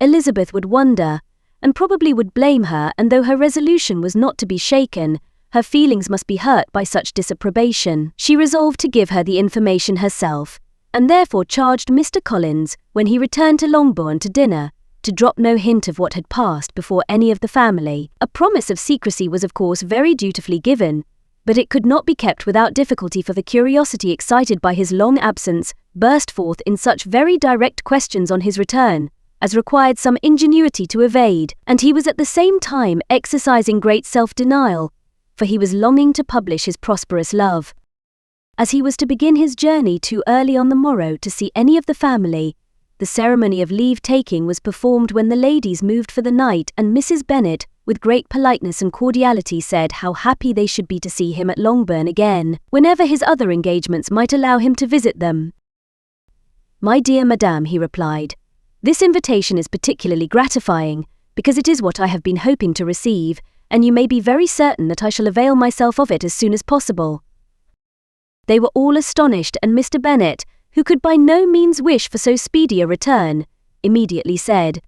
Elizabeth would wonder, and probably would blame her, and though her resolution was not to be shaken, her feelings must be hurt by such disapprobation. She resolved to give her the information herself, and therefore charged Mr. Collins, when he returned to Longbourn to dinner, to drop no hint of what had passed before any of the family. A promise of secrecy was of course very dutifully given, but it could not be kept without difficulty, for the curiosity excited by his long absence burst forth in such very direct questions on his return, as required some ingenuity to evade, and he was at the same time exercising great self-denial, for he was longing to publish his prosperous love. As he was to begin his journey too early on the morrow to see any of the family, the ceremony of leave-taking was performed when the ladies moved for the night, and Mrs. Bennet, with great politeness and cordiality, said how happy they should be to see him at Longbourn again, whenever his other engagements might allow him to visit them. "My dear madame," he replied, "this invitation is particularly gratifying, because it is what I have been hoping to receive, and you may be very certain that I shall avail myself of it as soon as possible." They were all astonished, and Mr. Bennet, who could by no means wish for so speedy a return, immediately said,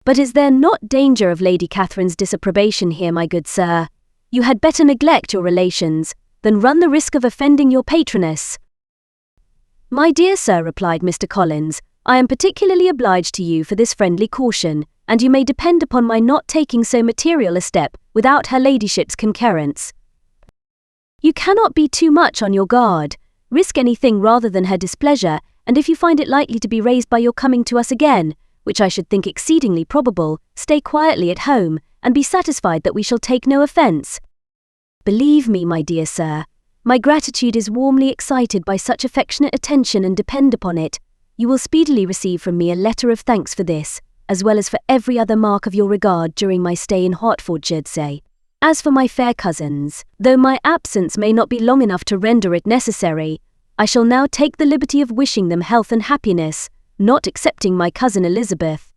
"But is there not danger of Lady Catherine's disapprobation here, my good sir? You had better neglect your relations, than run the risk of offending your patroness." "My dear sir," replied Mr. Collins, "I am particularly obliged to you for this friendly caution, and you may depend upon my not taking so material a step without her ladyship's concurrence. You cannot be too much on your guard. Risk anything rather than her displeasure, and if you find it likely to be raised by your coming to us again, which I should think exceedingly probable, stay quietly at home, and be satisfied that we shall take no offence. Believe me, my dear sir, my gratitude is warmly excited by such affectionate attention, and depend upon it, you will speedily receive from me a letter of thanks for this, as well as for every other mark of your regard during my stay in Hertfordshire. As for my fair cousins, though my absence may not be long enough to render it necessary, I shall now take the liberty of wishing them health and happiness, not excepting my cousin Elizabeth."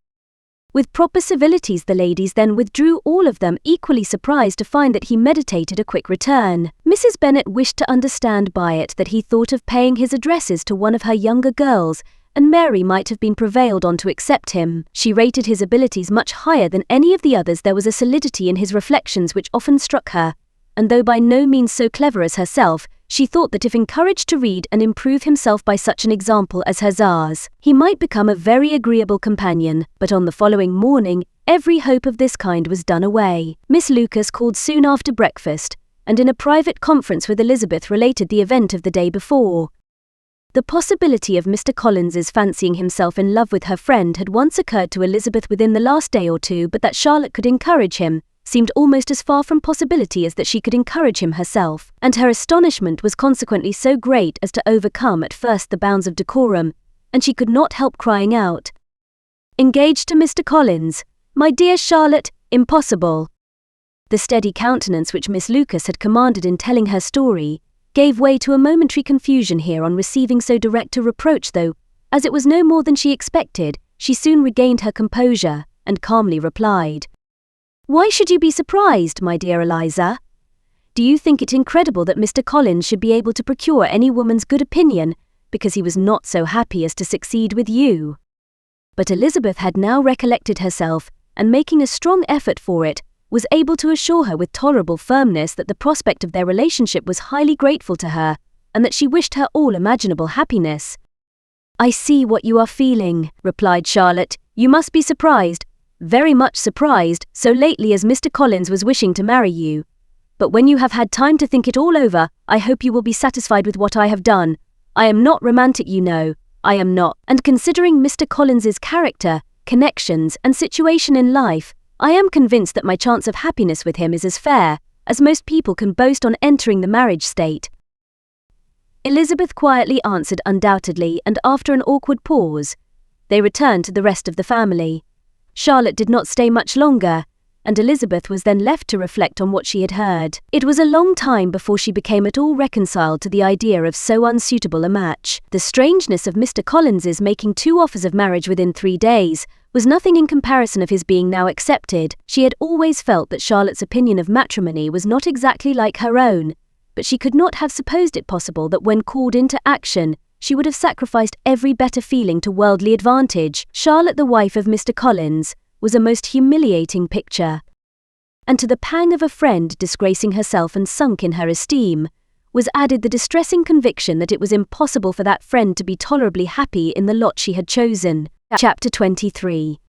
With proper civilities the ladies then withdrew, all of them equally surprised to find that he meditated a quick return. Mrs. Bennet wished to understand by it that he thought of paying his addresses to one of her younger girls, and Mary might have been prevailed on to accept him. She rated his abilities much higher than any of the others. There was a solidity in his reflections which often struck her, and though by no means so clever as herself, she thought that if encouraged to read and improve himself by such an example as her Tsar's, he might become a very agreeable companion. But on the following morning, every hope of this kind was done away. Miss Lucas called soon after breakfast, and in a private conference with Elizabeth related the event of the day before. The possibility of Mr. Collins's fancying himself in love with her friend had once occurred to Elizabeth within the last day or two, but that Charlotte could encourage him seemed almost as far from possibility as that she could encourage him herself, and her astonishment was consequently so great as to overcome at first the bounds of decorum, and she could not help crying out, "Engaged to Mr. Collins? My dear Charlotte, impossible!" The steady countenance which Miss Lucas had commanded in telling her story gave way to a momentary confusion here on receiving so direct a reproach, though, as it was no more than she expected, she soon regained her composure, and calmly replied, "Why should you be surprised, my dear Eliza? Do you think it incredible that Mr. Collins should be able to procure any woman's good opinion because he was not so happy as to succeed with you?" But Elizabeth had now recollected herself, and making a strong effort for it, was able to assure her with tolerable firmness that the prospect of their relationship was highly grateful to her, and that she wished her all imaginable happiness. "I see what you are feeling," replied Charlotte. "You must be surprised, very much surprised, so lately as Mr. Collins was wishing to marry you. But when you have had time to think it all over, I hope you will be satisfied with what I have done. I am not romantic, you know, I am not, and considering Mr. Collins's character, connections, and situation in life, I am convinced that my chance of happiness with him is as fair as most people can boast on entering the marriage state." Elizabeth quietly answered undoubtedly, and after an awkward pause, they returned to the rest of the family. Charlotte did not stay much longer, and Elizabeth was then left to reflect on what she had heard. It was a long time before she became at all reconciled to the idea of so unsuitable a match. The strangeness of Mr. Collins's making 2 offers of marriage within 3 days was nothing in comparison of his being now accepted. She had always felt that Charlotte's opinion of matrimony was not exactly like her own, but she could not have supposed it possible that when called into action, she would have sacrificed every better feeling to worldly advantage. Charlotte, the wife of Mr. Collins, was a most humiliating picture. And to the pang of a friend disgracing herself and sunk in her esteem, was added the distressing conviction that it was impossible for that friend to be tolerably happy in the lot she had chosen. Chapter 23.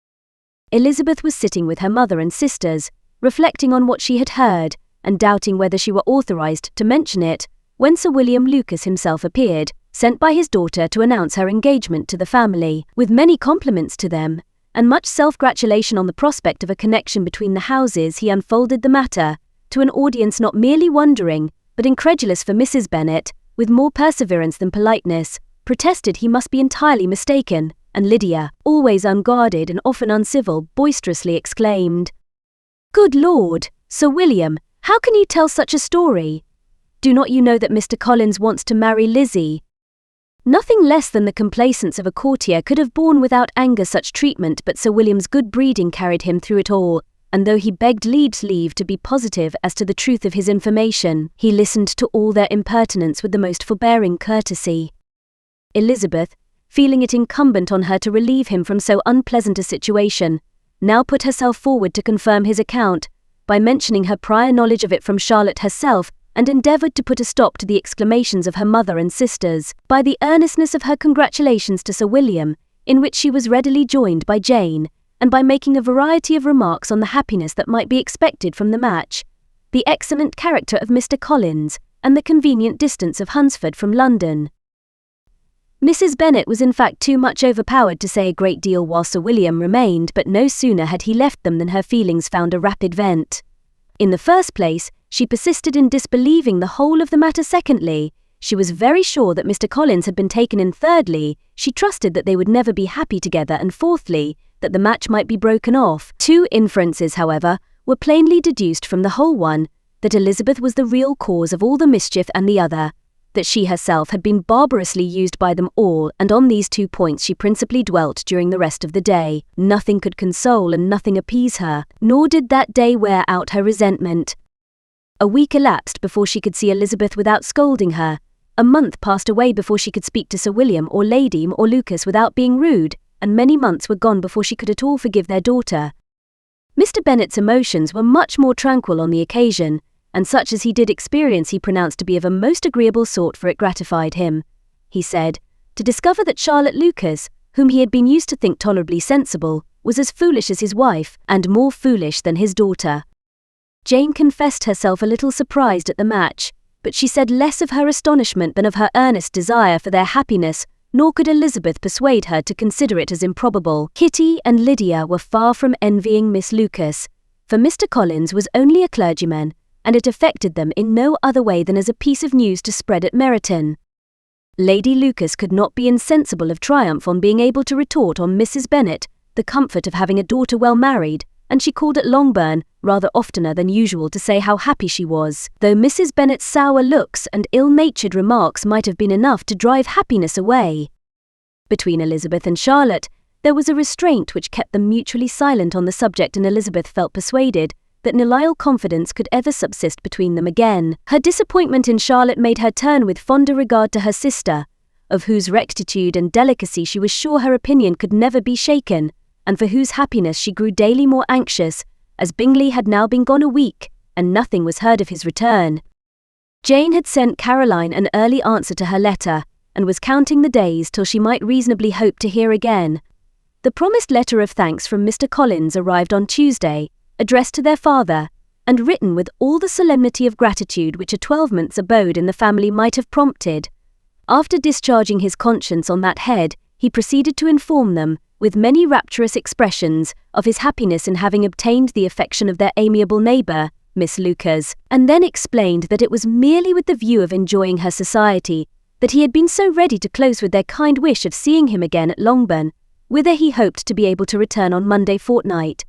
Elizabeth was sitting with her mother and sisters, reflecting on what she had heard, and doubting whether she were authorized to mention it, when Sir William Lucas himself appeared, sent by his daughter to announce her engagement to the family. With many compliments to them, and much self-gratulation on the prospect of a connection between the houses, he unfolded the matter to an audience not merely wondering, but incredulous, for Mrs. Bennet, with more perseverance than politeness, protested he must be entirely mistaken, and Lydia, always unguarded and often uncivil, boisterously exclaimed, "Good Lord, Sir William, how can you tell such a story? Do not you know that Mr. Collins wants to marry Lizzie?" Nothing less than the complacence of a courtier could have borne without anger such treatment, but Sir William's good breeding carried him through it all, and though he begged leave to be positive as to the truth of his information, he listened to all their impertinence with the most forbearing courtesy. Elizabeth, feeling it incumbent on her to relieve him from so unpleasant a situation, now put herself forward to confirm his account, by mentioning her prior knowledge of it from Charlotte herself, and endeavoured to put a stop to the exclamations of her mother and sisters, by the earnestness of her congratulations to Sir William, in which she was readily joined by Jane, and by making a variety of remarks on the happiness that might be expected from the match, the excellent character of Mr. Collins, and the convenient distance of Hunsford from London. Mrs. Bennet was in fact too much overpowered to say a great deal while Sir William remained, but no sooner had he left them than her feelings found a rapid vent. In the first place, she persisted in disbelieving the whole of the matter. Secondly, she was very sure that Mr. Collins had been taken in. Thirdly, she trusted that they would never be happy together, and fourthly, that the match might be broken off. 2 inferences, however, were plainly deduced from the whole: one, that Elizabeth was the real cause of all the mischief, and the other, that she herself had been barbarously used by them all, and on these 2 points she principally dwelt during the rest of the day. Nothing could console and nothing appease her, nor did that day wear out her resentment. A week elapsed before she could see Elizabeth without scolding her. A month passed away before she could speak to Sir William or Lady or Lucas without being rude, and many months were gone before she could at all forgive their daughter. Mr. Bennet's emotions were much more tranquil on the occasion, and such as he did experience he pronounced to be of a most agreeable sort, for it gratified him, he said, to discover that Charlotte Lucas, whom he had been used to think tolerably sensible, was as foolish as his wife, and more foolish than his daughter. Jane confessed herself a little surprised at the match, but she said less of her astonishment than of her earnest desire for their happiness, nor could Elizabeth persuade her to consider it as improbable. Kitty and Lydia were far from envying Miss Lucas, for Mr. Collins was only a clergyman, and it affected them in no other way than as a piece of news to spread at Meryton. Lady Lucas could not be insensible of triumph on being able to retort on Mrs. Bennet the comfort of having a daughter well married, and she called at Longbourn rather oftener than usual to say how happy she was, though Mrs. Bennet's sour looks and ill-natured remarks might have been enough to drive happiness away. Between Elizabeth and Charlotte, there was a restraint which kept them mutually silent on the subject, and Elizabeth felt persuaded that nihil confidence could ever subsist between them again. Her disappointment in Charlotte made her turn with fonder regard to her sister, of whose rectitude and delicacy she was sure her opinion could never be shaken, and for whose happiness she grew daily more anxious, as Bingley had now been gone a week, and nothing was heard of his return. Jane had sent Caroline an early answer to her letter, and was counting the days till she might reasonably hope to hear again. The promised letter of thanks from Mr. Collins arrived on Tuesday, addressed to their father, and written with all the solemnity of gratitude which a 12-month's abode in the family might have prompted. After discharging his conscience on that head, he proceeded to inform them, with many rapturous expressions, of his happiness in having obtained the affection of their amiable neighbour, Miss Lucas, and then explained that it was merely with the view of enjoying her society that he had been so ready to close with their kind wish of seeing him again at Longbourn, whither he hoped to be able to return on Monday fortnight.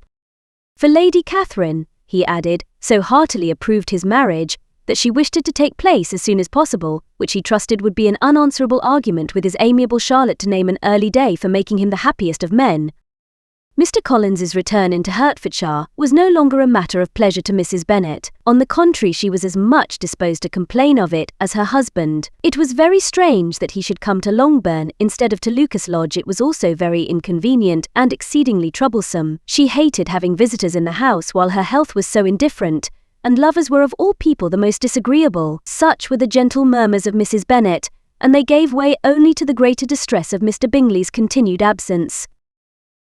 For Lady Catherine, he added, so heartily approved his marriage, that she wished it to take place as soon as possible, which he trusted would be an unanswerable argument with his amiable Charlotte to name an early day for making him the happiest of men. Mr. Collins's return into Hertfordshire was no longer a matter of pleasure to Mrs. Bennet. On the contrary, she was as much disposed to complain of it as her husband. It was very strange that he should come to Longbourn instead of to Lucas Lodge. It was also very inconvenient and exceedingly troublesome. She hated having visitors in the house while her health was so indifferent, and lovers were of all people the most disagreeable. Such were the gentle murmurs of Mrs. Bennet, and they gave way only to the greater distress of Mr. Bingley's continued absence.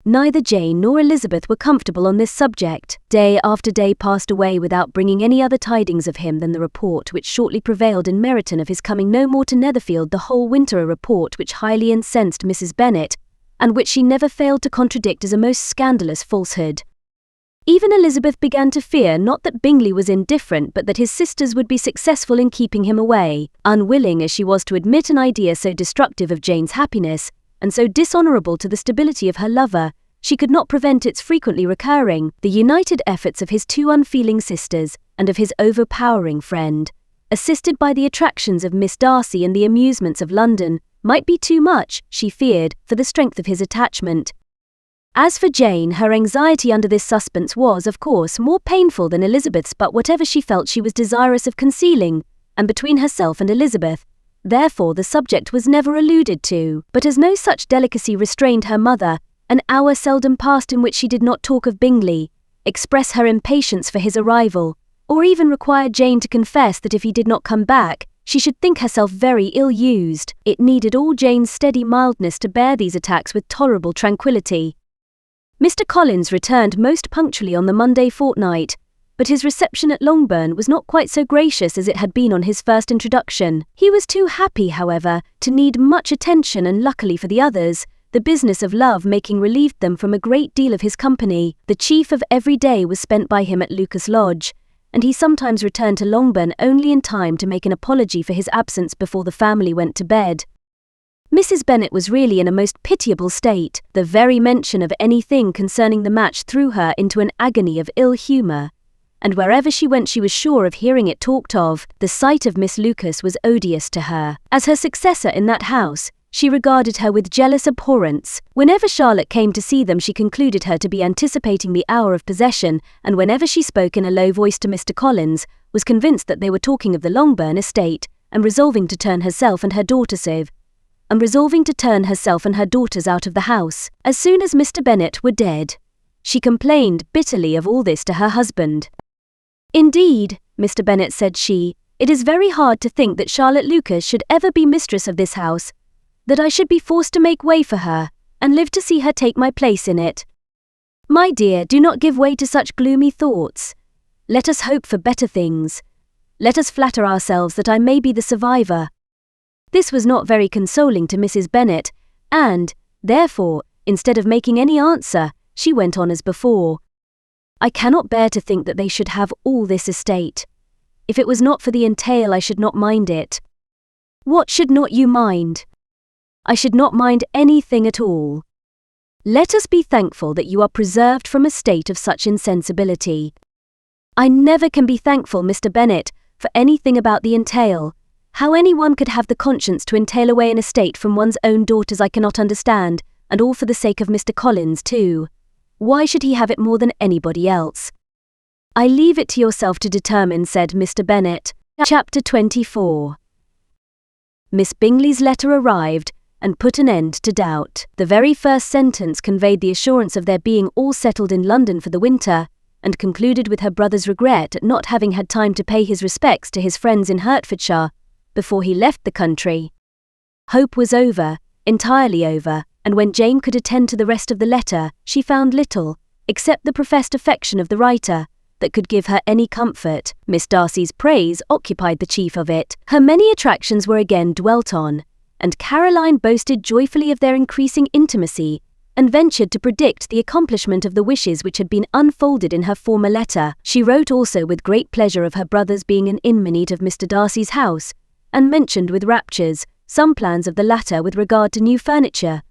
Neither Jane nor Elizabeth were comfortable on this subject. Day after day passed away without bringing any other tidings of him than the report which shortly prevailed in Meryton of his coming no more to Netherfield the whole winter, a report which highly incensed Mrs. Bennet, and which she never failed to contradict as a most scandalous falsehood. Even Elizabeth began to fear not that Bingley was indifferent, but that his sisters would be successful in keeping him away. Unwilling as she was to admit an idea so destructive of Jane's happiness, and so dishonourable to the stability of her lover, she could not prevent its frequently recurring. The united efforts of his two unfeeling sisters, and of his overpowering friend, assisted by the attractions of Miss Darcy and the amusements of London, might be too much, she feared, for the strength of his attachment. As for Jane, her anxiety under this suspense was, of course, more painful than Elizabeth's, but whatever she felt she was desirous of concealing, and between herself and Elizabeth. Therefore the subject was never alluded to, but as no such delicacy restrained her mother, an hour seldom passed in which she did not talk of Bingley, express her impatience for his arrival, or even require Jane to confess that if he did not come back, she should think herself very ill-used. It needed all Jane's steady mildness to bear these attacks with tolerable tranquillity. Mr. Collins returned most punctually on the Monday fortnight, but his reception at Longbourn was not quite so gracious as it had been on his first introduction. He was too happy, however, to need much attention, and luckily for the others, the business of love making relieved them from a great deal of his company. The chief of every day was spent by him at Lucas Lodge, and he sometimes returned to Longbourn only in time to make an apology for his absence before the family went to bed. Mrs. Bennet was really in a most pitiable state. The very mention of anything concerning the match threw her into an agony of ill humour, and wherever she went she was sure of hearing it talked of. The sight of Miss Lucas was odious to her. As her successor in that house, she regarded her with jealous abhorrence. Whenever Charlotte came to see them she concluded her to be anticipating the hour of possession, and whenever she spoke in a low voice to Mr. Collins, was convinced that they were talking of the Longbourn estate, and resolving to turn herself and her daughters out of the house as soon as Mr. Bennet were dead. She complained bitterly of all this to her husband. "Indeed," Mr. Bennet said "it is very hard to think that Charlotte Lucas should ever be mistress of this house, that I should be forced to make way for her, and live to see her take my place in it. My dear, do not give way to such gloomy thoughts. Let us hope for better things. Let us flatter ourselves that I may be the survivor." This was not very consoling to Mrs. Bennet, and, therefore, instead of making any answer, she went on as before. "I cannot bear to think that they should have all this estate. If it was not for the entail I should not mind it." "What should not you mind?" "I should not mind anything at all. Let us be thankful that you are preserved from a state of such insensibility." "I never can be thankful, Mr. Bennet, for anything about the entail. How anyone could have the conscience to entail away an estate from one's own daughters I cannot understand, and all for the sake of Mr. Collins too. Why should he have it more than anybody else?" "I leave it to yourself to determine," said Mr. Bennet. Chapter 24. Miss Bingley's letter arrived, and put an end to doubt. The very first sentence conveyed the assurance of their being all settled in London for the winter, and concluded with her brother's regret at not having had time to pay his respects to his friends in Hertfordshire before he left the country. Hope was over, entirely over, and when Jane could attend to the rest of the letter, she found little, except the professed affection of the writer, that could give her any comfort. Miss Darcy's praise occupied the chief of it. Her many attractions were again dwelt on, and Caroline boasted joyfully of their increasing intimacy, and ventured to predict the accomplishment of the wishes which had been unfolded in her former letter. She wrote also with great pleasure of her brother's being an inmate of Mr. Darcy's house, and mentioned with raptures some plans of the latter with regard to new furniture.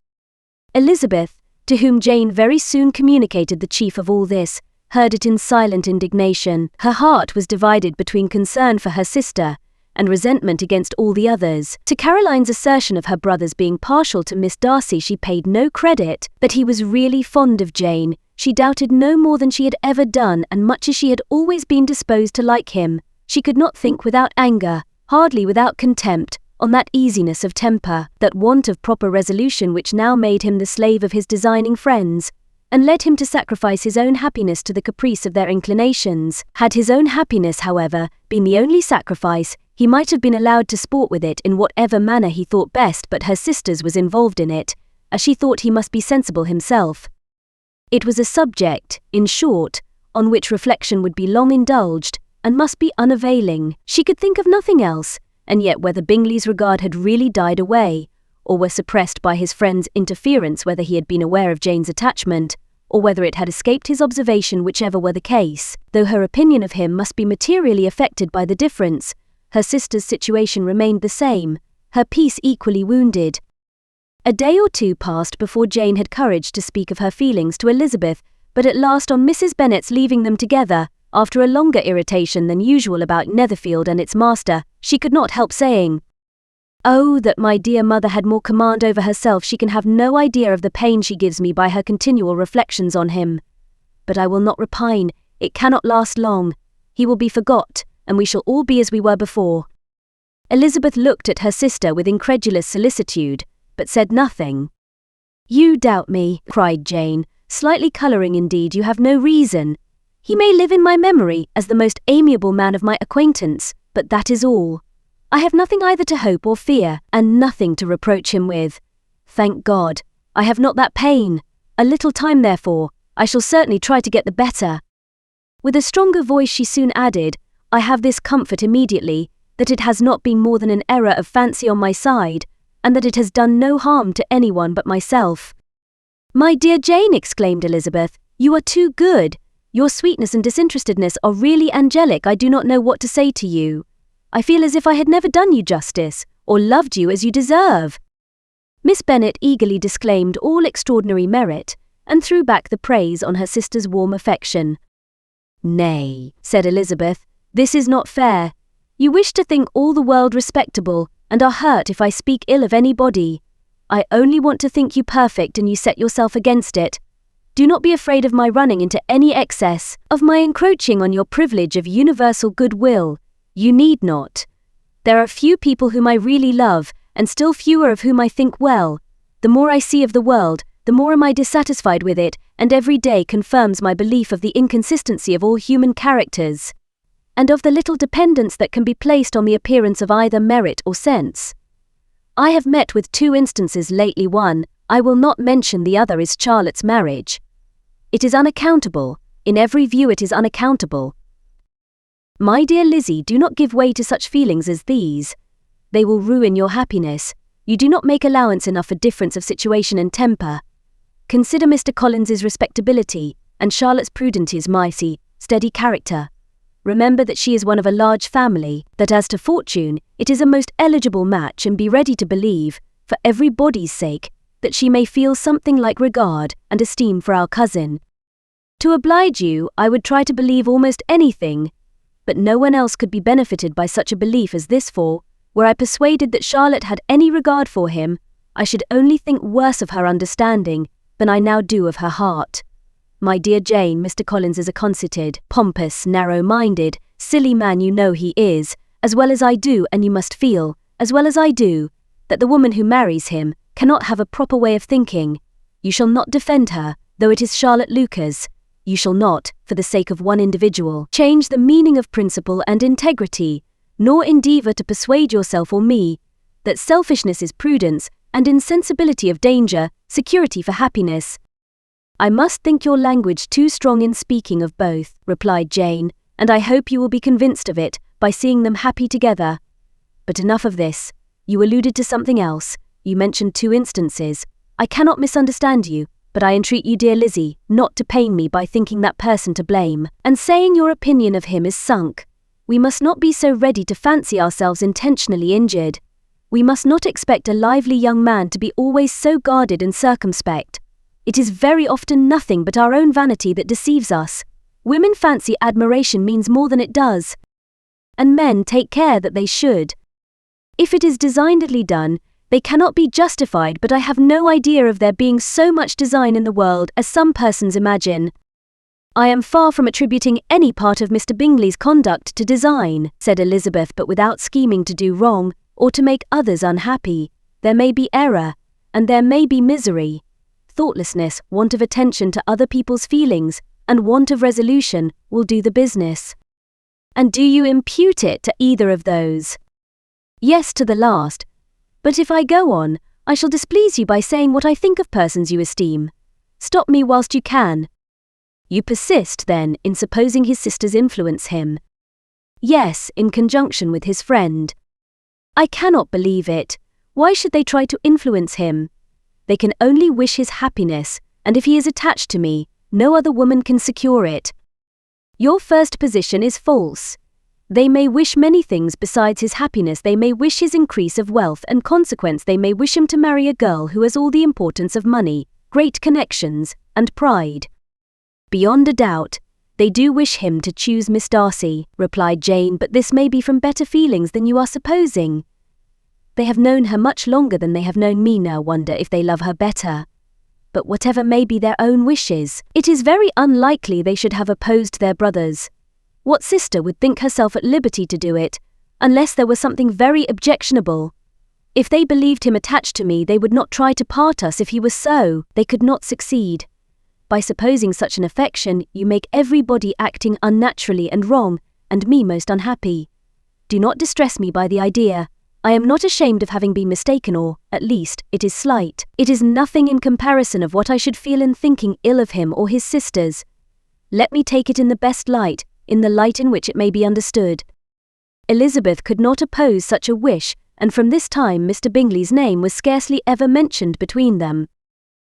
Elizabeth, to whom Jane very soon communicated the chief of all this, heard it in silent indignation. Her heart was divided between concern for her sister and resentment against all the others. To Caroline's assertion of her brother's being partial to Miss Darcy she paid no credit. That he was really fond of Jane, she doubted no more than she had ever done, and much as she had always been disposed to like him, she could not think without anger, hardly without contempt, on that easiness of temper, that want of proper resolution which now made him the slave of his designing friends, and led him to sacrifice his own happiness to the caprice of their inclinations. Had his own happiness, however, been the only sacrifice, he might have been allowed to sport with it in whatever manner he thought best, but her sister's was involved in it, as she thought he must be sensible himself. It was a subject, in short, on which reflection would be long indulged, and must be unavailing. She could think of nothing else, and yet whether Bingley's regard had really died away, or were suppressed by his friend's interference, whether he had been aware of Jane's attachment, or whether it had escaped his observation, whichever were the case, though her opinion of him must be materially affected by the difference, her sister's situation remained the same, her peace equally wounded. A day or two passed before Jane had courage to speak of her feelings to Elizabeth, but at last on Mrs. Bennet's leaving them together, after a longer irritation than usual about Netherfield and its master, she could not help saying, "Oh, that my dear mother had more command over herself. She can have no idea of the pain she gives me by her continual reflections on him. But I will not repine, it cannot last long. He will be forgot, and we shall all be as we were before." Elizabeth looked at her sister with incredulous solicitude, but said nothing. "You doubt me," cried Jane, slightly colouring. "Indeed, you have no reason. He may live in my memory as the most amiable man of my acquaintance, but that is all. I have nothing either to hope or fear, and nothing to reproach him with. Thank God, I have not that pain. A little time, therefore, I shall certainly try to get the better." With a stronger voice she soon added, "I have this comfort immediately, that it has not been more than an error of fancy on my side, and that it has done no harm to anyone but myself." "My dear Jane," exclaimed Elizabeth, "you are too good. Your sweetness and disinterestedness are really angelic. I do not know what to say to you. I feel as if I had never done you justice, or loved you as you deserve." Miss Bennet eagerly disclaimed all extraordinary merit, and threw back the praise on her sister's warm affection. "Nay," said Elizabeth, "this is not fair. You wish to think all the world respectable, and are hurt if I speak ill of anybody. I only want to think you perfect, and you set yourself against it. Do not be afraid of my running into any excess, of my encroaching on your privilege of universal goodwill. You need not. There are few people whom I really love, and still fewer of whom I think well. The more I see of the world, the more am I dissatisfied with it, and every day confirms my belief of the inconsistency of all human characters, and of the little dependence that can be placed on the appearance of either merit or sense. I have met with 2 instances lately. One, I will not mention, the other is Charlotte's marriage. It is unaccountable, in every view it is unaccountable. My dear Lizzie, do not give way to such feelings as these. They will ruin your happiness. You do not make allowance enough for difference of situation and temper. Consider Mr. Collins's respectability, and Charlotte's prudence, mighty, steady character. Remember that she is one of a large family, that as to fortune, it is a most eligible match, and be ready to believe, for everybody's sake, that she may feel something like regard and esteem for our cousin. To oblige you, I would try to believe almost anything, but no one else could be benefited by such a belief as this, for, were I persuaded that Charlotte had any regard for him, I should only think worse of her understanding than I now do of her heart. My dear Jane, Mr. Collins is a conceited, pompous, narrow-minded, silly man. You know he is, as well as I do, and you must feel, as well as I do, that the woman who marries him cannot have a proper way of thinking. You shall not defend her, though it is Charlotte Lucas. You shall not, for the sake of one individual, change the meaning of principle and integrity, nor endeavour to persuade yourself or me that selfishness is prudence, and insensibility of danger, security for happiness. I must think your language too strong in speaking of both, replied Jane, and I hope you will be convinced of it by seeing them happy together. But enough of this. You alluded to something else. You mentioned 2 instances. I cannot misunderstand you, but I entreat you, dear Lizzie, not to pain me by thinking that person to blame, and saying your opinion of him is sunk. We must not be so ready to fancy ourselves intentionally injured. We must not expect a lively young man to be always so guarded and circumspect. It is very often nothing but our own vanity that deceives us. Women fancy admiration means more than it does, and men take care that they should. If it is designedly done, they cannot be justified, but I have no idea of there being so much design in the world as some persons imagine. I am far from attributing any part of Mr. Bingley's conduct to design, said Elizabeth, but without scheming to do wrong, or to make others unhappy. There may be error, and there may be misery. Thoughtlessness, want of attention to other people's feelings, and want of resolution will do the business. And do you impute it to either of those? Yes, to the last. But if I go on, I shall displease you by saying what I think of persons you esteem. Stop me whilst you can. You persist, then, in supposing his sisters influence him? Yes, in conjunction with his friend. I cannot believe it. Why should they try to influence him? They can only wish his happiness, and if he is attached to me, no other woman can secure it. Your first position is false. They may wish many things besides his happiness. They may wish his increase of wealth, and consequence they may wish him to marry a girl who has all the importance of money, great connections, and pride. Beyond a doubt, they do wish him to choose Miss Darcy, replied Jane, but this may be from better feelings than you are supposing. They have known her much longer than they have known me. No wonder if they love her better. But whatever may be their own wishes, it is very unlikely they should have opposed their brothers. What sister would think herself at liberty to do it, unless there was something very objectionable? If they believed him attached to me, they would not try to part us. If he was so, they could not succeed. By supposing such an affection, you make everybody acting unnaturally and wrong, and me most unhappy. Do not distress me by the idea. I am not ashamed of having been mistaken, or, at least, it is slight. It is nothing in comparison of what I should feel in thinking ill of him or his sisters. Let me take it in the best light, in the light in which it may be understood. Elizabeth could not oppose such a wish, and from this time Mr. Bingley's name was scarcely ever mentioned between them.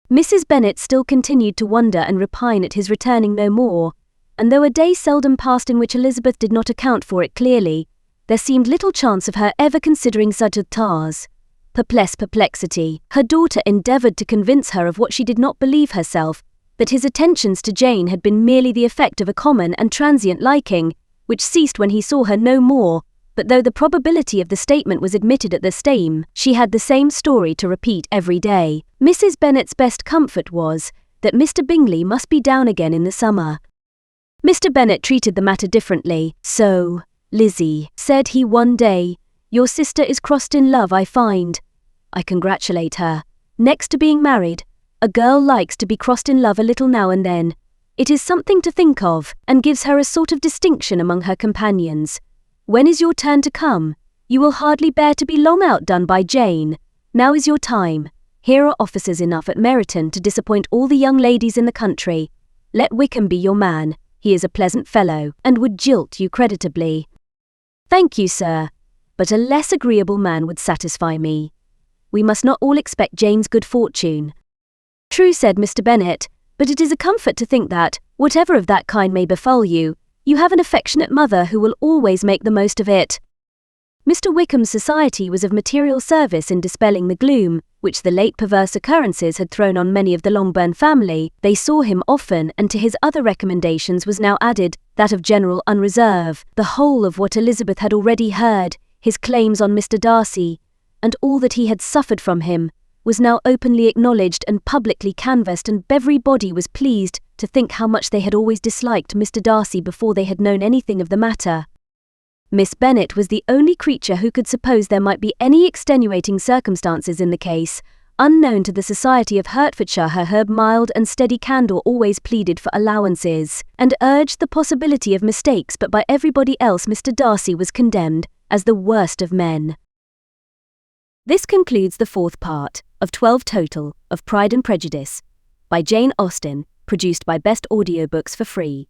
Mrs. Bennet still continued to wonder and repine at his returning no more, and though a day seldom passed in which Elizabeth did not account for it clearly, there seemed little chance of her ever considering such a task. Perplexity. Her daughter endeavoured to convince her of what she did not believe herself, but his attentions to Jane had been merely the effect of a common and transient liking, which ceased when he saw her no more. But though the probability of the statement was admitted at the same, she had the same story to repeat every day. Mrs. Bennet's best comfort was that Mr. Bingley must be down again in the summer. Mr. Bennet treated the matter differently. "So, Lizzie," said he one day, "your sister is crossed in love, I find. I congratulate her. Next to being married, a girl likes to be crossed in love a little now and then. It is something to think of, and gives her a sort of distinction among her companions. When is your turn to come? You will hardly bear to be long outdone by Jane. Now is your time. Here are officers enough at Meryton to disappoint all the young ladies in the country. Let Wickham be your man. He is a pleasant fellow, and would jilt you creditably." "Thank you, sir, but a less agreeable man would satisfy me. We must not all expect Jane's good fortune." "True," said Mr. Bennet, "but it is a comfort to think that, whatever of that kind may befall you, you have an affectionate mother who will always make the most of it." Mr. Wickham's society was of material service in dispelling the gloom which the late perverse occurrences had thrown on many of the Longbourn family. They saw him often, and to his other recommendations was now added that of general unreserve. The whole of what Elizabeth had already heard, his claims on Mr. Darcy, and all that he had suffered from him, was now openly acknowledged and publicly canvassed, and everybody was pleased to think how much they had always disliked Mr. Darcy before they had known anything of the matter. Miss Bennet was the only creature who could suppose there might be any extenuating circumstances in the case. Unknown to the society of Hertfordshire, her mild and steady candour always pleaded for allowances, and urged the possibility of mistakes, but by everybody else Mr. Darcy was condemned as the worst of men. This concludes the fourth part, of 12 total, of Pride and Prejudice, by Jane Austen, produced by Best Audiobooks for free.